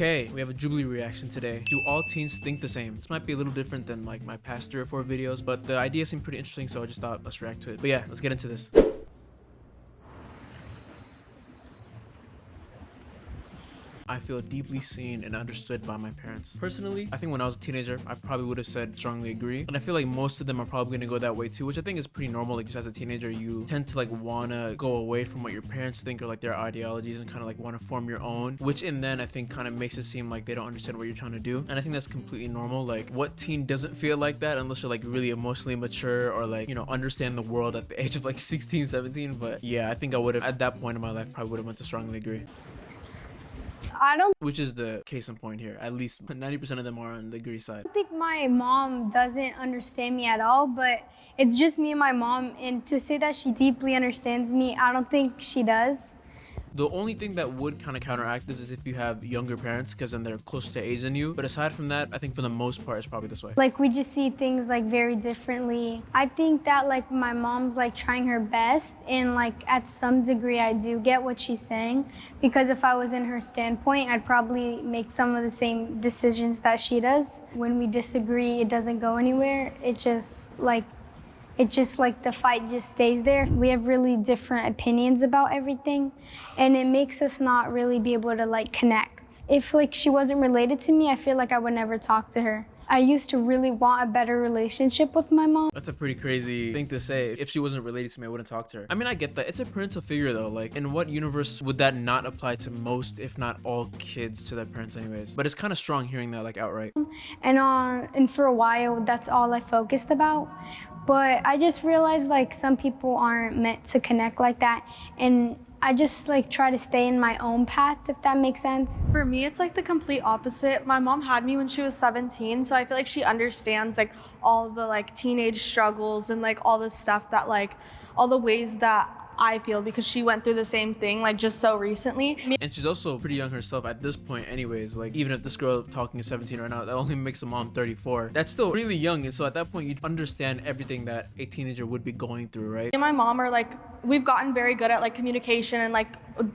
Okay, we have a Jubilee reaction today. Do all teens think the same? This might be a little different than like my past 3 or 4 videos, but the idea seemed pretty interesting, so I just thought let's react to it. But yeah, let's get into this. I feel deeply seen and understood by my parents. Personally, I think when I was a teenager, I probably would have said strongly agree. And I feel like most of them are probably gonna go that way too, which I think is pretty normal. Like just as a teenager, you tend to like wanna go away from what your parents think or like their ideologies and kind of like wanna form your own, which in then I think kind of makes it seem like they don't understand what you're trying to do. And I think that's completely normal. Like what teen doesn't feel like that unless you're like really emotionally mature or like, you know, understand the world at the age of like 16, 17. But yeah, I think I would have at that point in my life probably would have went to strongly agree. Which is the case in point here. At least 90% of them are on the agree side. I think my mom doesn't understand me at all, but it's just me and my mom. And to say that she deeply understands me, I don't think she does. The only thing that would kind of counteract this is if you have younger parents, because then they're closer to age than you. But aside from that, I think for the most part, it's probably this way. Like we just see things like very differently. I think that like my mom's like trying her best, and like at some degree I do get what she's saying, because if I was in her standpoint, I'd probably make some of the same decisions that she does. When we disagree, it doesn't go anywhere. It's just like the fight just stays there. We have really different opinions about everything, and it makes us not really be able to like connect. If like she wasn't related to me, I feel like I would never talk to her. I used to really want a better relationship with my mom. That's a pretty crazy thing to say. If she wasn't related to me, I wouldn't talk to her. I mean, I get that. It's a parental figure though. Like, in what universe would that not apply to most, if not all kids to their parents anyways? But it's kind of strong hearing that like outright. And for a while, that's all I focused about. But I just realized like some people aren't meant to connect like that. And I just like try to stay in my own path, if that makes sense. For me, it's like the complete opposite. My mom had me when she was 17, so I feel like she understands like all the like teenage struggles and like all the stuff that like all the ways that I feel, because she went through the same thing like just so recently. And she's also pretty young herself at this point anyways. Like even if this girl talking is 17 right now, that only makes a mom 34. That's still really young, and so at that point you'd understand everything that a teenager would be going through, right? And my mom are like, we've gotten very good at like communication and like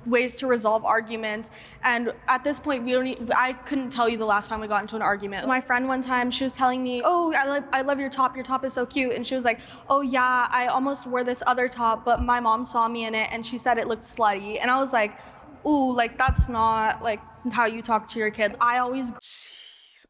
ways to resolve arguments, and at this point I couldn't tell you the last time we got into an argument. My friend one time, she was telling me, oh, I love your top is so cute, and she was like, oh yeah, I almost wore this other top, but my mom saw me in it and she said it looked slutty. And I was like, ooh, like that's not like how you talk to your kid. I always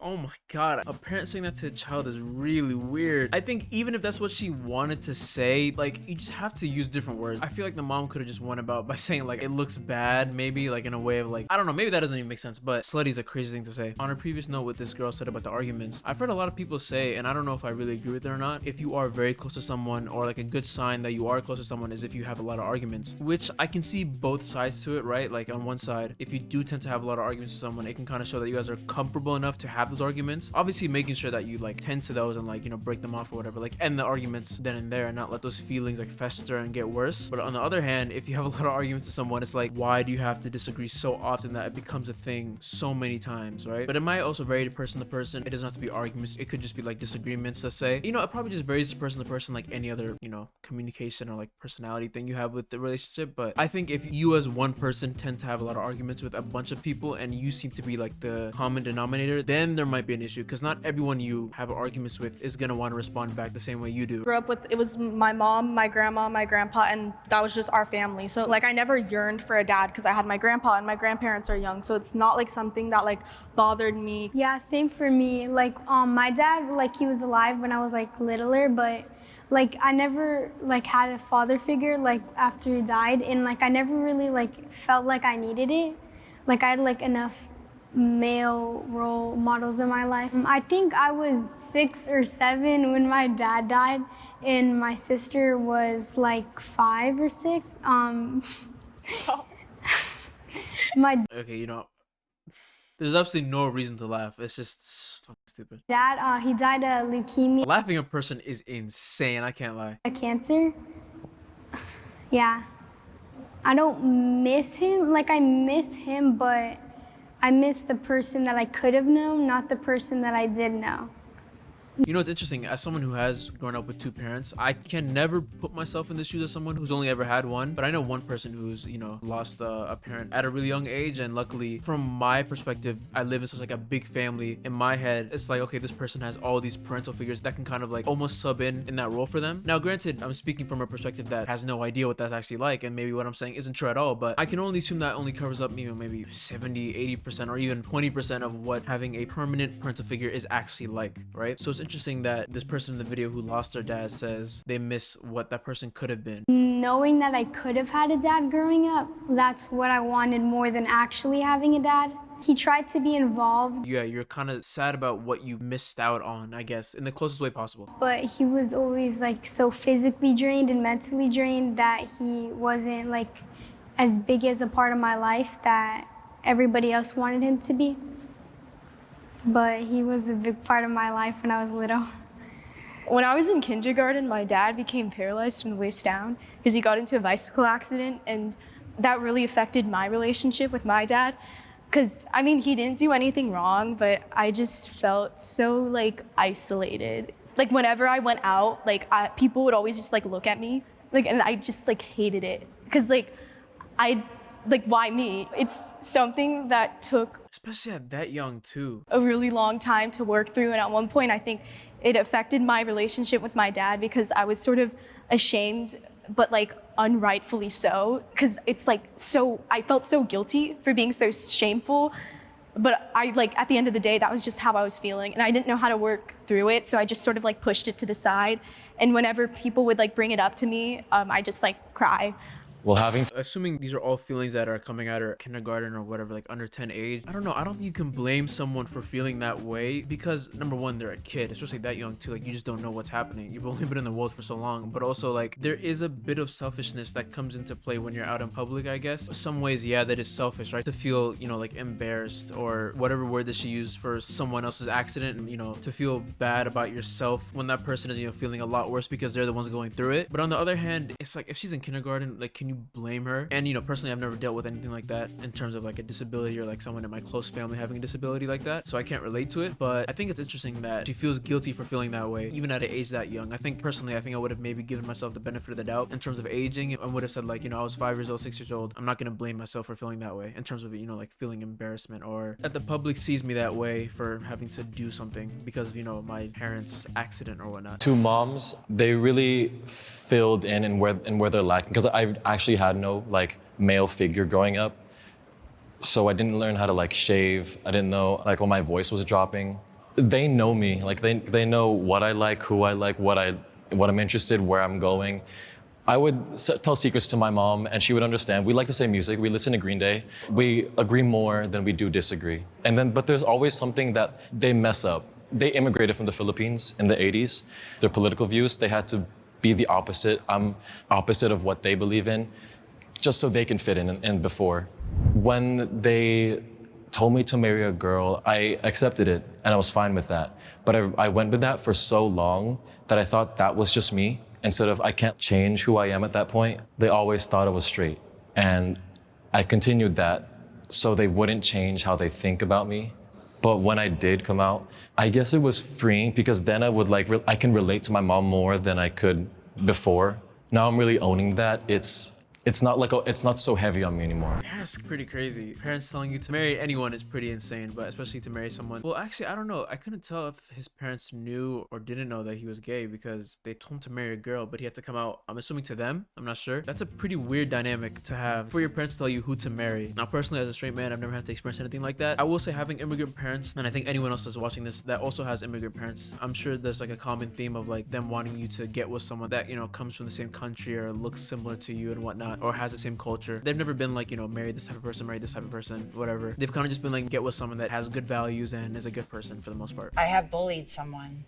Oh my god, a parent saying that to a child is really weird. I think even if that's what she wanted to say, like you just have to use different words. I feel like the mom could have just went about by saying like it looks bad, maybe like in a way of like, I don't know, maybe that doesn't even make sense, but slutty is a crazy thing to say. On a previous note, what this girl said about the arguments, I've heard a lot of people say, and I don't know if I really agree with it or not, if you are very close to someone, or like a good sign that you are close to someone is if you have a lot of arguments, which I can see both sides to it, right? Like on one side, if you do tend to have a lot of arguments with someone, it can kind of show that you guys are comfortable enough to have those arguments. Obviously making sure that you like tend to those and like, you know, break them off or whatever, like end the arguments then and there and not let those feelings like fester and get worse. But on the other hand, if you have a lot of arguments with someone, it's like, why do you have to disagree so often that it becomes a thing so many times, right? But it might also vary person to person. It doesn't have to be arguments, it could just be like disagreements, let's say. You know, it probably just varies person to person, like any other, you know, communication or like personality thing you have with the relationship. But I think if you as one person tend to have a lot of arguments with a bunch of people and you seem to be like the common denominator, then there might be an issue, because not everyone you have arguments with is gonna want to respond back the same way you do. Grew up with, it was my mom, my grandma, my grandpa, and that was just our family. So like I never yearned for a dad because I had my grandpa and my grandparents are young, so it's not like something that like bothered me. Yeah, same for me. Like my dad, like he was alive when I was like littler, but like I never like had a father figure like after he died, and like I never really like felt like I needed it. Like I had like enough male role models in my life. I think I was 6 or 7 when my dad died, and my sister was like 5 or 6. Okay, you know, there's absolutely no reason to laugh. It's just fucking stupid. Dad, he died of leukemia. Laughing at a person is insane, I can't lie. A cancer. Yeah. I don't miss him. Like I miss him, but I miss the person that I could have known, not the person that I did know. You know, it's interesting. As someone who has grown up with two parents, I can never put myself in the shoes of someone who's only ever had one. But I know one person who's, you know, lost a parent at a really young age. And luckily, from my perspective, I live in such like a big family. In my head, it's like, okay, this person has all these parental figures that can kind of like almost sub in that role for them. Now, granted, I'm speaking from a perspective that has no idea what that's actually like. And maybe what I'm saying isn't true at all. But I can only assume that only covers up, you know, maybe 70, 80% or even 20% of what having a permanent parental figure is actually like, right? So it's interesting that this person in the video who lost their dad says they miss what that person could have been. Knowing that I could have had a dad growing up, that's what I wanted more than actually having a dad. He tried to be involved. Yeah, you're kind of sad about what you missed out on, I guess, in the closest way possible. But he was always like so physically drained and mentally drained that he wasn't like as big as a part of my life that everybody else wanted him to be. But he was a big part of my life when I was little. When I was in kindergarten, my dad became paralyzed from the waist down because he got into a bicycle accident, and that really affected my relationship with my dad. Because, I mean, he didn't do anything wrong, but I just felt so, like, isolated. Like, whenever I went out, like, people would always just, like, look at me, like, and I just, like, hated it. Because, like, why me? It's something that took, Especially at that young, too. a really long time to work through, and at one point, I think it affected my relationship with my dad because I was sort of ashamed, but, like, unrightfully so, because it's like I felt so guilty for being so shameful, but I like at the end of the day that was just how I was feeling, and I didn't know how to work through it, so I just sort of like pushed it to the side, and whenever people would like bring it up to me, I just like cry. Well, Assuming these are all feelings that are coming out of kindergarten or whatever, like under 10 age, I don't know. I don't think you can blame someone for feeling that way because number one, they're a kid, especially that young too. Like you just don't know what's happening. You've only been in the world for so long, but also like there is a bit of selfishness that comes into play when you're out in public, I guess. Some ways, yeah, that is selfish, right? To feel, you know, like embarrassed or whatever word that she used for someone else's accident, and, you know, to feel bad about yourself when that person is, you know, feeling a lot worse because they're the ones going through it. But on the other hand, it's like if she's in kindergarten, like, can you blame her? And, you know, personally, I've never dealt with anything like that in terms of like a disability or like someone in my close family having a disability like that, so I can't relate to it. But I think it's interesting that she feels guilty for feeling that way even at an age that young. I think personally, I would have maybe given myself the benefit of the doubt in terms of aging and would have said like, you know, I was 5 years old, 6 years old, I'm not gonna blame myself for feeling that way in terms of, you know, like feeling embarrassment or that the public sees me that way for having to do something because, you know, my parents' accident or whatnot. two moms, they really filled in where they're lacking, because I actually had no like male figure growing up, so I didn't learn how to like shave. I didn't know like when my voice was dropping. They know me, like they know what I like, who I like, what I'm interested, where I'm going. I would tell secrets to my mom and she would understand. We like the same music, we listen to Green Day. We agree more than we do disagree. But there's always something that they mess up. They immigrated from the Philippines in the 80s. Their political views, they had to be the opposite. I'm opposite of what they believe in, just so they can fit in before. When they told me to marry a girl, I accepted it and I was fine with that. But I went with that for so long that I thought that was just me. Instead of I can't change who I am at that point, they always thought I was straight. And I continued that so they wouldn't change how they think about me. But when I did come out, I guess it was freeing because then I would like, I can relate to my mom more than I could before. Now I'm really owning that. It's not so heavy on me anymore. That's pretty crazy. Parents telling you to marry anyone is pretty insane, but especially to marry someone. Well, actually, I don't know. I couldn't tell if his parents knew or didn't know that he was gay because they told him to marry a girl, but he had to come out, I'm assuming to them. I'm not sure. That's a pretty weird dynamic to have for your parents to tell you who to marry. Now, personally, as a straight man, I've never had to experience anything like that. I will say having immigrant parents, and I think anyone else that's watching this that also has immigrant parents, I'm sure there's like a common theme of like them wanting you to get with someone that, you know, comes from the same country or looks similar to you and whatnot, or has the same culture. They've never been like, you know, marry this type of person, marry this type of person, whatever. They've kind of just been like, get with someone that has good values and is a good person for the most part. I have bullied someone.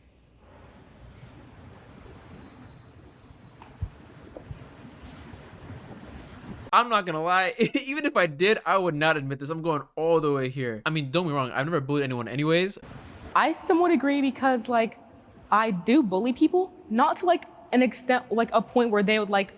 I'm not gonna lie, even if I did, I would not admit this. I'm going all the way here. I mean, don't get me wrong, I've never bullied anyone anyways. I somewhat agree because like I do bully people, not to like an extent, like a point where they would like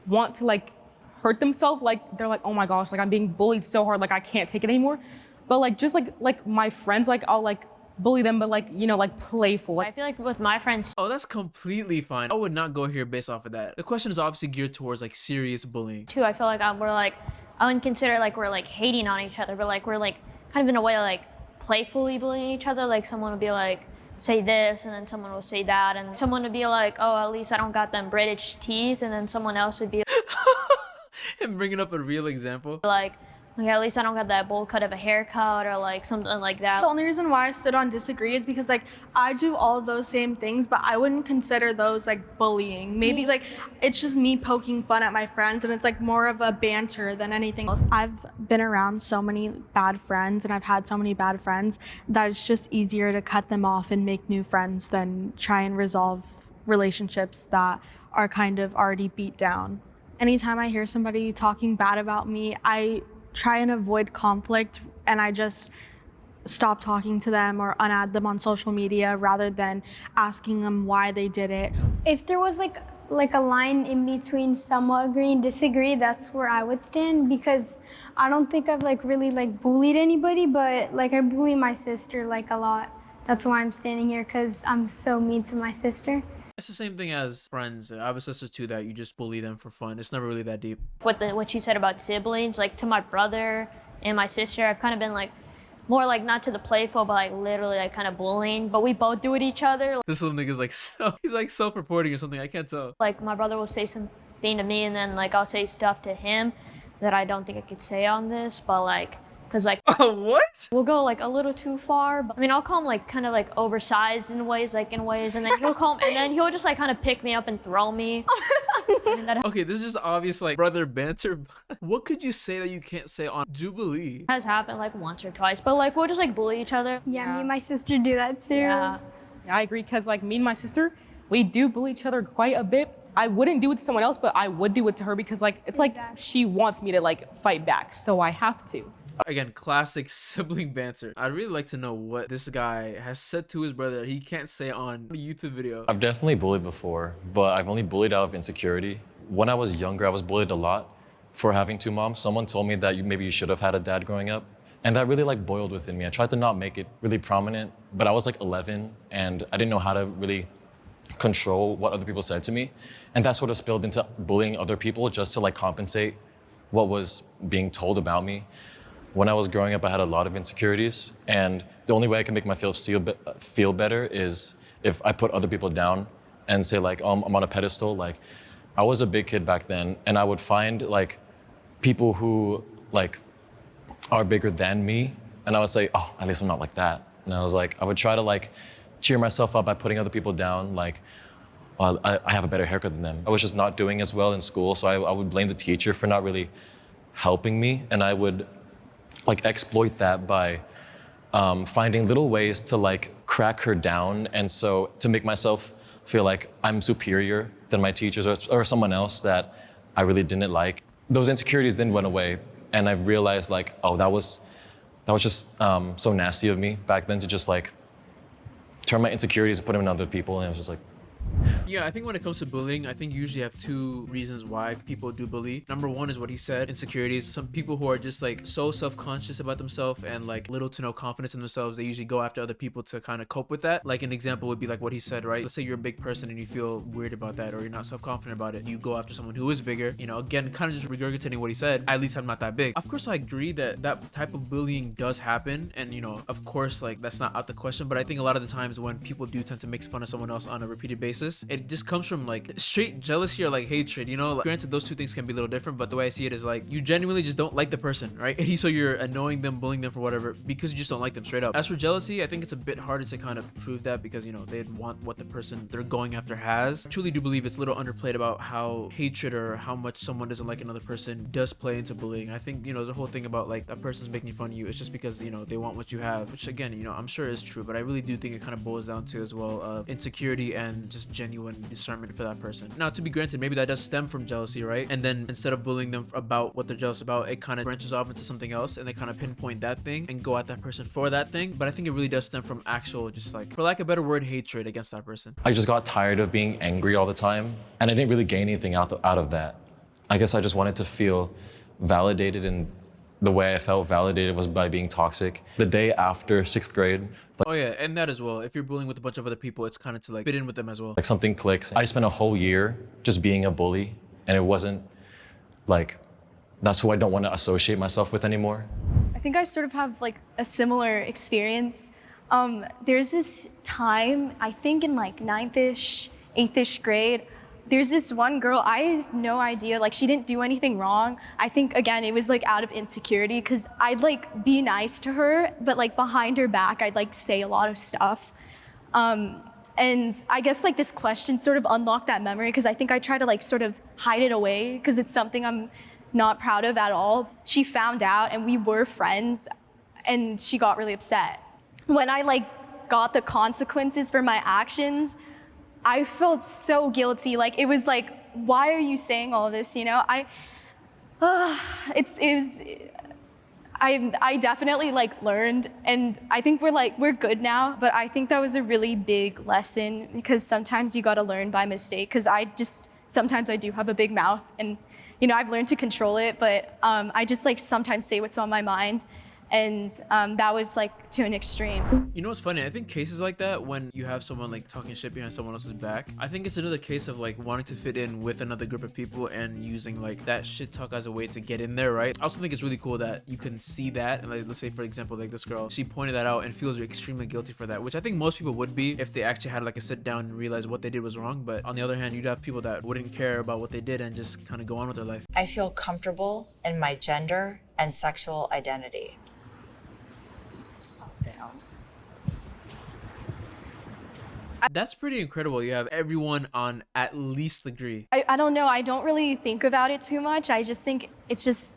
want to like hurt themselves. Like they're like, oh my gosh, like I'm being bullied so hard, like I can't take it anymore. But like just like my friends, like I'll like bully them, but like, you know, like playful. I Like, feel like with my friends Oh, that's completely fine. I would not go here based off of that. The question is obviously geared towards like serious bullying. too, I feel like we're like, I wouldn't consider like we're like hating on each other, but like we're like kind of in a way like playfully bullying each other. Like someone will be like, say this, and then someone will say that, and someone would be like, oh, at least I don't got them British teeth, and then someone else would be And bringing up a real example. like, at least I don't got that bowl cut of a haircut or like something like that. The only reason why I stood on disagree is because like I do all of those same things, but I wouldn't consider those like bullying. Maybe like it's just me poking fun at my friends, and it's like more of a banter than anything else. I've been around so many bad friends, and I've had so many bad friends that it's just easier to cut them off and make new friends than try and resolve relationships that are kind of already beat down. Anytime I hear somebody talking bad about me, I try and avoid conflict, and I just stop talking to them or unadd them on social media rather than asking them why they did it. If there was like a line in between somewhat agree and disagree, that's where I would stand, because I don't think I've like really like bullied anybody, but like I bully my sister like a lot. That's why I'm standing here, because I'm so mean to my sister. It's the same thing as friends. I have a sister too that you just bully them for fun. It's never really that deep. What you said about siblings, like to my brother and my sister, I've kind of been like more like not to the playful, but like literally like kind of bullying. But we both do it each other. This little nigga's like he's like self-reporting or something. I can't tell. Like my brother will say something to me, and then like I'll say stuff to him that I don't think I could say on this, but like. Cause like What? we'll go like a little too far. But, I mean, I'll call him like kind of like oversized in ways, and then he'll just like kind of pick me up and throw me. And that Okay, this is just obvious like brother banter. What could you say that you can't say on Jubilee? has happened like once or twice, but like we'll just like bully each other. Yeah, me and my sister do that too. Yeah. yeah, I agree, because like me and my sister, we do bully each other quite a bit. I wouldn't do it to someone else, but I would do it to her, because like it's like she wants me to like fight back, so I have to. Again, classic sibling banter. I'd really like to know what this guy has said to his brother that he can't say on a YouTube video. I've definitely bullied before, but I've only bullied out of insecurity. When I was younger, I was bullied a lot for having two moms. Someone told me that maybe you should have had a dad growing up. And that really like boiled within me. I tried to not make it really prominent, but I was like 11 and I didn't know how to really control what other people said to me. And that sort of spilled into bullying other people just to like compensate what was being told about me. When I was growing up, I had a lot of insecurities, and the only way I can make myself feel better is if I put other people down and say like, oh, I'm on a pedestal. Like, I was a big kid back then, and I would find like people who like are bigger than me, and I would say, oh, at least I'm not like that. And I would try to like cheer myself up by putting other people down, like, oh, I have a better haircut than them. I was just not doing as well in school, so I would blame the teacher for not really helping me, and I would like exploit that by finding little ways to like crack her down, and so to make myself feel like I'm superior than my teachers or someone else that I really didn't like. Those insecurities then went away, and I realized like, oh, that was just so nasty of me back then to just like turn my insecurities and put them in other people, and it was just like. Yeah, I think when it comes to bullying, I think you usually have two reasons why people do bully. Number one is what he said, insecurities. Some people who are just like so self-conscious about themselves and like little to no confidence in themselves, they usually go after other people to kind of cope with that. Like an example would be like what he said, right? Let's say you're a big person and you feel weird about that, or you're not self-confident about it. You go after someone who is bigger, you know, again, kind of just regurgitating what he said. At least I'm not that big. Of course, I agree that that type of bullying does happen. And, you know, of course, like that's not out the question. But I think a lot of the times when people do tend to make fun of someone else on a repeated basis, it just comes from like straight jealousy or like hatred, you know. Like, granted, those two things can be a little different, but the way I see it is like you genuinely just don't like the person, right? And so you're annoying them, bullying them for whatever because you just don't like them straight up. As for jealousy, I think it's a bit harder to kind of prove that because, you know, they want what the person they're going after has. I truly do believe it's a little underplayed about how hatred or how much someone doesn't like another person does play into bullying. I think, you know, there's a whole thing about like that person's making fun of you. It's just because, you know, they want what you have, which again, you know, I'm sure is true, but I really do think it kind of boils down to as well insecurity and just genuine discernment for that person. Now, to be granted, maybe that does stem from jealousy, right? And then instead of bullying them about what they're jealous about, it kind of branches off into something else and they kind of pinpoint that thing and go at that person for that thing. But I think it really does stem from actual, just like, for lack of a better word, hatred against that person. I just got tired of being angry all the time, and I didn't really gain anything out of that. I guess I just wanted to feel validated and the way I felt validated was by being toxic. The day after 6th grade, Oh yeah, and that as well. If you're bullying with a bunch of other people, it's kind of to like fit in with them as well. like something clicks. I spent a whole year just being a bully, and it wasn't like, that's who I don't want to associate myself with anymore. I think I sort of have like a similar experience. There's this time, I think in like 9th-ish, 8th-ish grade, there's this one girl, I have no idea, like she didn't do anything wrong. I think again, it was like out of insecurity because I'd like be nice to her, but like behind her back, I'd like say a lot of stuff. And I guess like this question sort of unlocked that memory because I think I try to like sort of hide it away because it's something I'm not proud of at all. She found out and we were friends and she got really upset. When I like got the consequences for my actions, I felt so guilty. Like it was like, why are you saying all of this? You know, I definitely like learned, and I think we're good now. But I think that was a really big lesson because sometimes you got to learn by mistake. Because sometimes I do have a big mouth, and you know I've learned to control it. But I just like sometimes say what's on my mind. And that was like to an extreme. You know what's funny? I think cases like that, when you have someone like talking shit behind someone else's back, I think it's another case of like wanting to fit in with another group of people and using like that shit talk as a way to get in there, right? I also think it's really cool that you can see that, and like let's say for example like this girl, she pointed that out and feels extremely guilty for that, which I think most people would be if they actually had like a sit down and realize what they did was wrong. But on the other hand, you'd have people that wouldn't care about what they did and just kind of go on with their life. I feel comfortable in my gender and sexual identity. That's pretty incredible. You have everyone on at least agree. I don't know. I don't really think about it too much. I just think it's just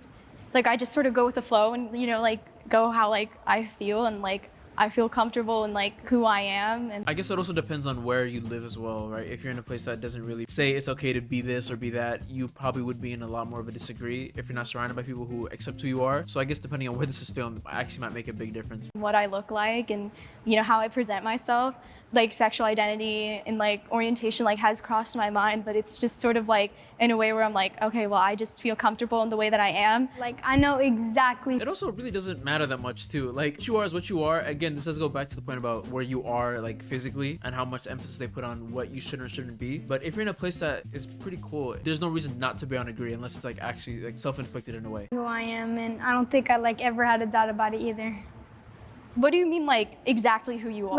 like I just sort of go with the flow and you know like go how like I feel and like I feel comfortable in like who I am. And I guess it also depends on where you live as well, right? If you're in a place that doesn't really say it's okay to be this or be that, you probably would be in a lot more of a disagree if you're not surrounded by people who accept who you are. So I guess depending on where this is filmed, actually might make a big difference. what I look like and you know how I present myself, like sexual identity and like orientation like has crossed my mind, but it's just sort of like in a way where I'm like, okay, well I just feel comfortable in the way that I am. Like I know exactly. It also really doesn't matter that much too. Like what you are is what you are. Again, this does go back to the point about where you are like physically and how much emphasis they put on what you should or shouldn't be. But if you're in a place that is pretty cool, there's no reason not to be on agree unless it's like actually like self-inflicted in a way. Who I am, and I don't think I like ever had a doubt about it either. What do you mean like exactly who you are?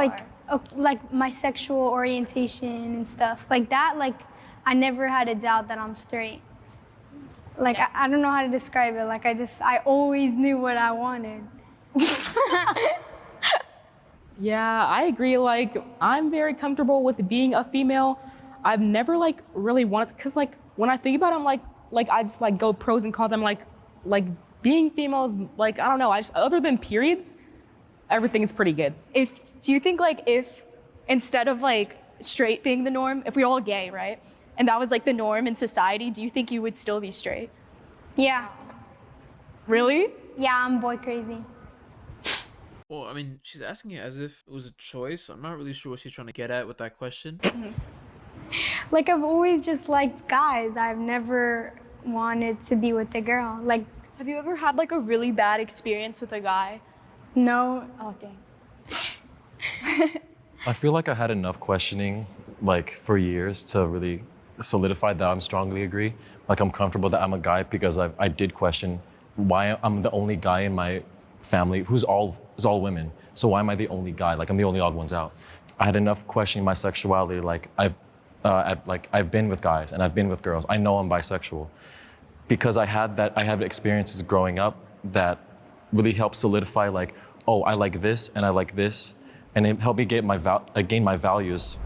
Like my sexual orientation and stuff like that. Like I never had a doubt that I'm straight. Like I don't know how to describe it. Like I always knew what I wanted. Yeah, I agree. Like, I'm very comfortable with being a female. I've never like really wanted to, cause like when I think about it, I'm like I just like go pros and cons. I'm like being female is like, I don't know. Other than periods, everything is pretty good. Do you think like if instead of like straight being the norm, if we're all gay, right? And that was like the norm in society, do you think you would still be straight? Yeah. Really? Yeah, I'm boy crazy. Well, I mean, she's asking it as if it was a choice. I'm not really sure what she's trying to get at with that question. Like I've always just liked guys. I've never wanted to be with a girl. Like, Have you ever had like a really bad experience with a guy? no. Oh, dang. I feel like I had enough questioning like for years to really solidify that I'm strongly agree. Like I'm comfortable that I'm a guy because I did question why I'm the only guy in my family who's all women. So why am I the only guy? Like I'm the only odd ones out. I had enough questioning my sexuality. Like I've been with guys and I've been with girls. I know I'm bisexual because I had experiences growing up that really helped solidify like, oh, I like this and I like this, and it helped me gain my values.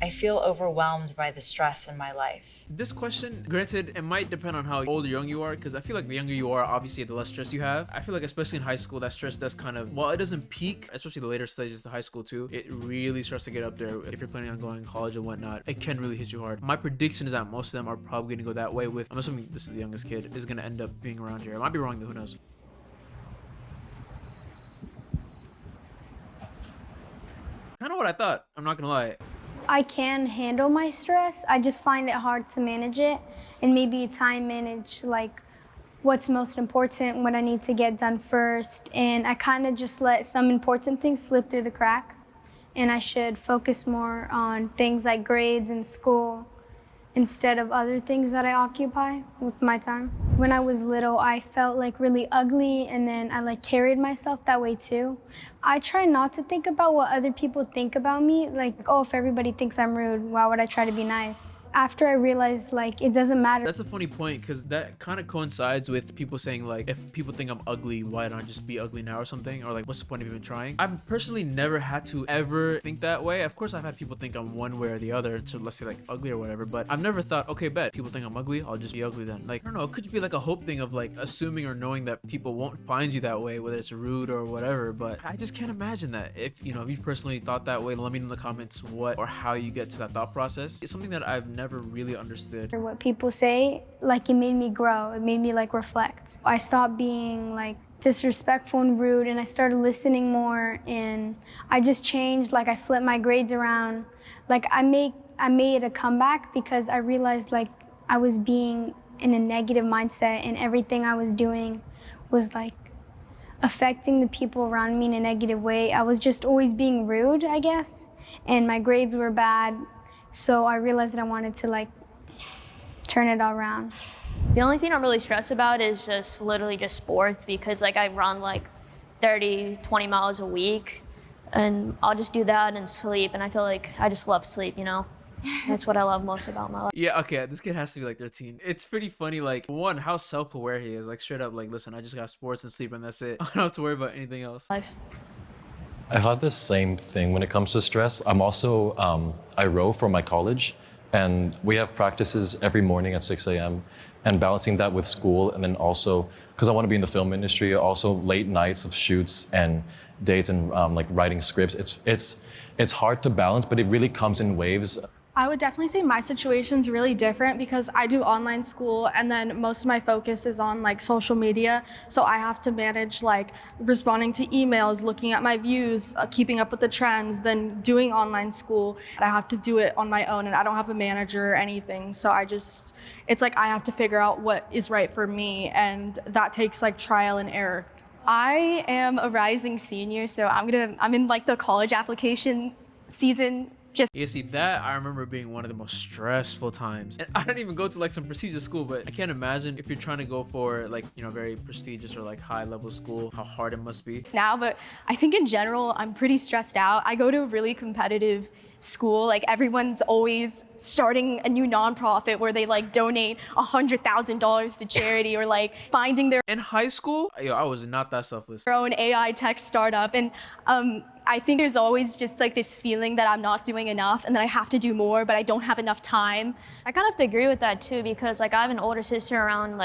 I feel overwhelmed by the stress in my life. This question, granted, it might depend on how old or young you are, because I feel like the younger you are, obviously, the less stress you have. I feel like especially in high school, that stress does kind of, while it doesn't peak, especially the later stages of high school too, it really starts to get up there. If you're planning on going to college and whatnot, it can really hit you hard. My prediction is that most of them are probably going to go that way with, I'm assuming this is the youngest kid, is going to end up being around here. I might be wrong though, who knows? Kind of what I thought, I'm not gonna lie. I can handle my stress. I just find it hard to manage it and maybe time manage like what's most important, what I need to get done first, and I kind of just let some important things slip through the crack, and I should focus more on things like grades and school instead of other things that I occupy with my time. When I was little, I felt like really ugly, and then I like carried myself that way too. I try not to think about what other people think about me, like, oh, if everybody thinks I'm rude, why would I try to be nice? After I realized like it doesn't matter. That's a funny point, because that kind of coincides with people saying like, if people think I'm ugly, why don't I just be ugly now or something? Or like, what's the point of even trying? I've personally never had to ever think that way. Of course, I've had people think I'm one way or the other, so let's say like ugly or whatever, but I've never thought, okay, bet people think I'm ugly, I'll just be ugly then. Like, I don't know, it could be like a hope thing of like assuming or knowing that people won't find you that way, whether it's rude or whatever, but I just can't imagine that. If you've personally thought that way, let me know in the comments what or how you get to that thought process. It's something that I've never really understood. What people say, like, it made me grow, it made me like reflect. I stopped being like disrespectful and rude, and I started listening more, and I just changed. Like, I flipped my grades around. Like, I made a comeback because I realized like I was being in a negative mindset, and everything I was doing was like affecting the people around me in a negative way. I was just always being rude, I guess, and my grades were bad. So I realized that I wanted to like turn it all around. The only thing I'm really stressed about is just literally just sports, because like I run like 30, 20 miles a week, and I'll just do that and sleep, and I feel like I just love sleep, That's what I love most about my life. Yeah, okay, this kid has to be like 13. It's pretty funny, like, one, how self-aware he is. Like, straight up, like, listen, I just got sports and sleep and that's it. I don't have to worry about anything else. Life. I have the same thing when it comes to stress. I'm also, I row for my college, and we have practices every morning at 6 a.m. and balancing that with school, and then also, because I want to be in the film industry, also late nights of shoots and dates and like writing scripts. It's hard to balance, but it really comes in waves. I would definitely say my situation's really different because I do online school, and then most of my focus is on like social media. So I have to manage like responding to emails, looking at my views, keeping up with the trends, then doing online school. I have to do it on my own, and I don't have a manager or anything. So it's like I have to figure out what is right for me, and that takes like trial and error. I am a rising senior, so I'm in like the college application season. Yeah, see, that I remember being one of the most stressful times. And I don't even go to like some prestigious school, but I can't imagine if you're trying to go for like, very prestigious or like high level school, how hard it must be. Now, but I think in general, I'm pretty stressed out. I go to a really competitive school. Like, everyone's always starting a new nonprofit where they like donate $100,000 to charity, or like finding their In high school, I was not that selfless. own AI tech startup. And I think there's always just like this feeling that I'm not doing enough and that I have to do more, but I don't have enough time. I kind of have to agree with that too, because like I have an older sister around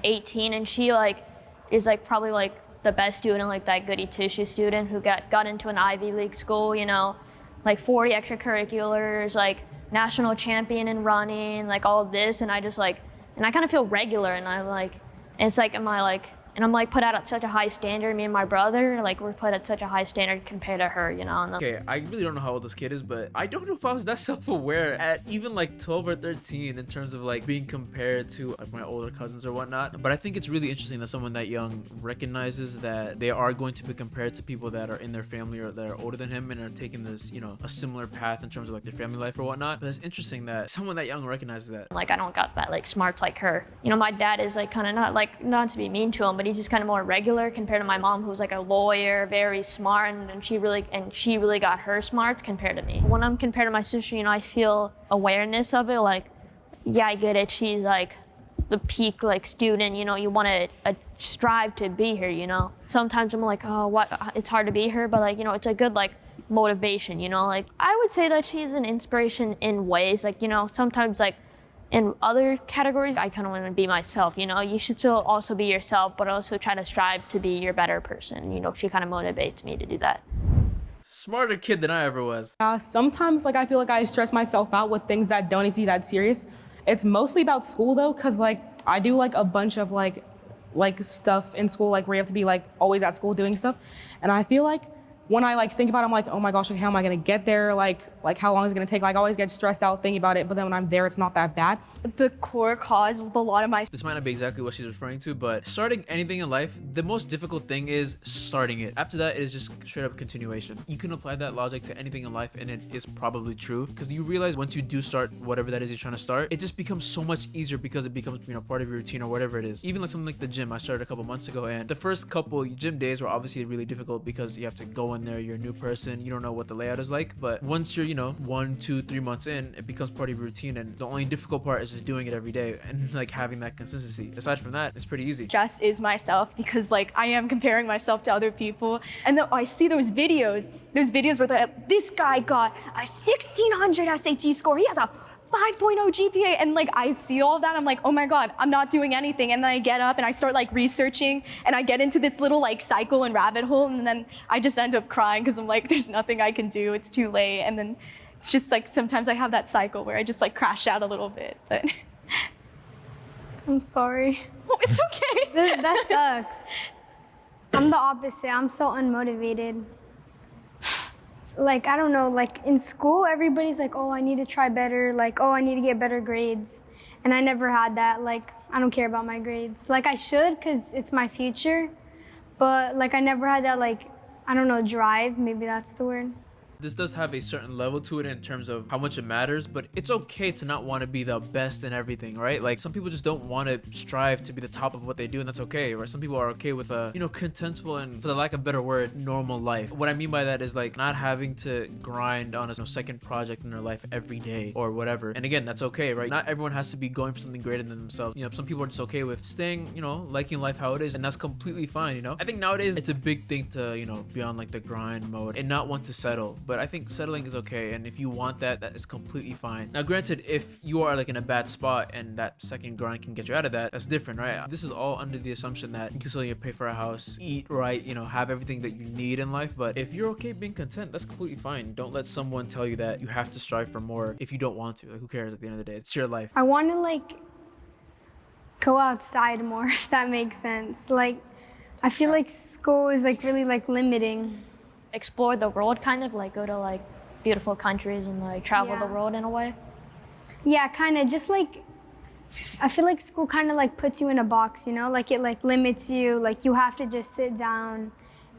18, and she like is like probably like the best student, like that goody two-shoe student who got into an Ivy League school, like 40 extracurriculars, like national champion in running, like all of this, and I just like, and I kind of feel regular, and I'm like, and it's like, I'm like put out at such a high standard. Me and my brother, like, we're put at such a high standard compared to her, Okay, I really don't know how old this kid is, but I don't know if I was that self-aware at even like 12 or 13 in terms of like being compared to like my older cousins or whatnot. But I think it's really interesting that someone that young recognizes that they are going to be compared to people that are in their family or that are older than him and are taking this, a similar path in terms of like their family life or whatnot. But it's interesting that someone that young recognizes that. Like, I don't got that like smarts like her. My dad is like kind of not to be mean to him, but he's just kind of more regular compared to my mom, who's like a lawyer, very smart, and she really got her smarts compared to me. When I'm compared to my sister, I feel awareness of it. Like, yeah, I get it. She's like the peak like student. You want to strive to be her. Sometimes I'm like, oh, what? It's hard to be her, but like it's a good like motivation. Like, I would say that she's an inspiration in ways. Like, sometimes like in other categories, I kind of want to be myself. You should still also be yourself, but also try to strive to be your better person. She kind of motivates me to do that. Smarter kid than I ever was. Sometimes like I feel like I stress myself out with things that don't need to be that serious. It's mostly about school though, because like I do like a bunch of like stuff in school, like where you have to be like always at school doing stuff. And I feel like when I like think about it, I'm like, oh my gosh, like, how am I gonna get there? Like how long is it gonna take? Like I always get stressed out thinking about it, but then when I'm there, it's not that bad. The core cause of a lot of my This might not be exactly what she's referring to, but starting anything in life, the most difficult thing is starting it. After that, it is just straight up continuation. You can apply that logic to anything in life, and it is probably true, because you realize once you do start whatever that is you're trying to start, it just becomes so much easier because it becomes, you know, part of your routine or whatever it is. Even like something like the gym, I started a couple months ago, and the first couple gym days were obviously really difficult because you have to go in there, you're a new person, you don't know what the layout is like. But once you're, you know, 1, 2, 3 months in, it becomes part of your routine, and the only difficult part is just doing it every day and like having that consistency. Aside from that, it's pretty easy. stress is myself, because like I am comparing myself to other people, and then I see those videos where this guy got a 1600 SAT score, he has a 5.0 GPA, and like I see all of that, I'm like, oh my god, I'm not doing anything. And then I get up and I start like researching, and I get into this little like cycle and rabbit hole, and then I just end up crying because I'm like, there's nothing I can do, it's too late. And then it's just like sometimes I have that cycle where I just like crash out a little bit. But I'm sorry. oh, it's okay. That sucks. I'm the opposite. I'm so unmotivated. Like, I don't know, like in school, everybody's like, oh, I need to try better. Like, oh, I need to get better grades. And I never had that. Like, I don't care about my grades. Like, I should, because it's my future. But like, I never had that, like, I don't know, drive. Maybe that's the word. This does have a certain level to it in terms of how much it matters, but it's okay to not want to be the best in everything, right? Like some people just don't want to strive to be the top of what they do, and that's okay, right? Some people are okay with a, you know, contentful and, for the lack of a better word, normal life. What I mean by that is like not having to grind on a, you know, second project in their life every day or whatever. And again, that's okay, right? Not everyone has to be going for something greater than themselves. You know, some people are just okay with staying, you know, liking life how it is, and that's completely fine, you know? I think nowadays it's a big thing to, you know, be on like the grind mode and not want to settle. But I think settling is okay, and if you want that, that is completely fine. Now granted, if you are like in a bad spot and that second grind can get you out of that, that's different, right? This is all under the assumption that you can still pay for a house, eat right, you know, have everything that you need in life. But if you're okay being content, that's completely fine. Don't let someone tell you that you have to strive for more if you don't want to. Like, who cares at the end of the day? It's your life. I want to like go outside more, if that makes sense. Like, I feel like school is like really like limiting. Explore the world, kind of like go to like beautiful countries and like travel the world in a way. Yeah, kind of just like, I feel like school kind of like puts you in a box, you know, like it like limits you, like you have to just sit down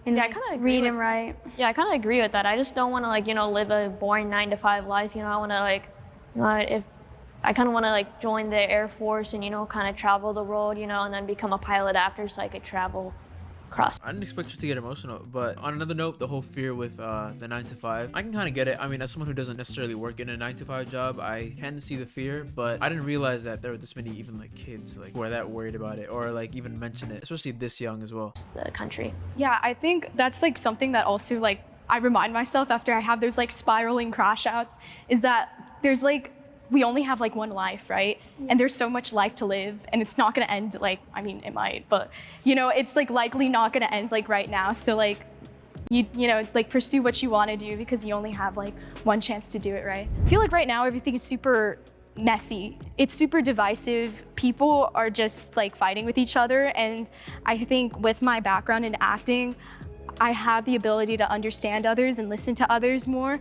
and I kind of read and write. Yeah, I kind of agree with that. I just don't want to like, you know, live a boring 9-to-5 life. You know, I want to like, you know, if I kind of want to like join the Air Force and, you know, kind of travel the world, you know, and then become a pilot after so I could travel across. I didn't expect you to get emotional, but on another note, the whole fear with the 9-to-5, I can kind of get it. I mean, as someone who doesn't necessarily work in a 9-to-5 job, I can see the fear, but I didn't realize that there were this many even like kids like who are that worried about it or like even mention it, especially this young as well. The country. Yeah, I think that's like something that also like I remind myself after I have those like spiraling crash outs, is that there's like, we only have like one life, right? And there's so much life to live, and it's not gonna end like, I mean, it might, but you know, it's like likely not gonna end like right now. So like, you know, like pursue what you wanna do because you only have like one chance to do it, right? I feel like right now everything is super messy. It's super divisive. People are just like fighting with each other. And I think with my background in acting, I have the ability to understand others and listen to others more.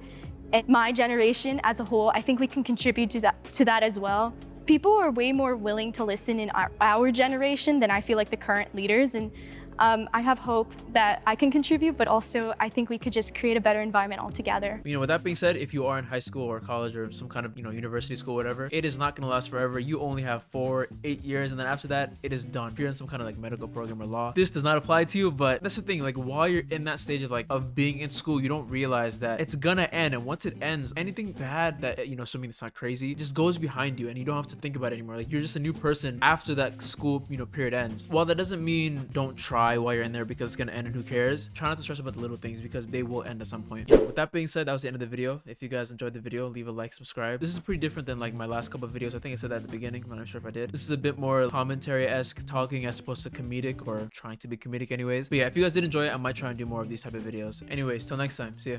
And my generation as a whole, I think we can contribute to that as well. People are way more willing to listen in our generation than I feel like the current leaders. And I have hope that I can contribute, but also I think we could just create a better environment altogether. You know, with that being said, if you are in high school or college or some kind of, you know, university school, whatever, it is not going to last forever. You only have 4, 8 years, and then after that, it is done. If you're in some kind of like medical program or law, this does not apply to you. But that's the thing, like while you're in that stage of like of being in school, you don't realize that it's gonna end. And once it ends, anything bad that, you know, assuming it's not crazy, just goes behind you and you don't have to think about it anymore. Like you're just a new person after that school, you know, period ends. While that doesn't mean don't try while you're in there because it's gonna end and who cares, try not to stress about the little things because they will end at some point. Yeah, with that being said, that was the end of the video. If you guys enjoyed the video, leave a like, subscribe. This is pretty different than like my last couple of videos. I think I said that at the beginning, I'm not sure if I did. This is a bit more commentary-esque, talking as opposed to comedic, or trying to be comedic anyways. But yeah, if you guys did enjoy it, I might try and do more of these type of videos. Anyways, till next time, see ya.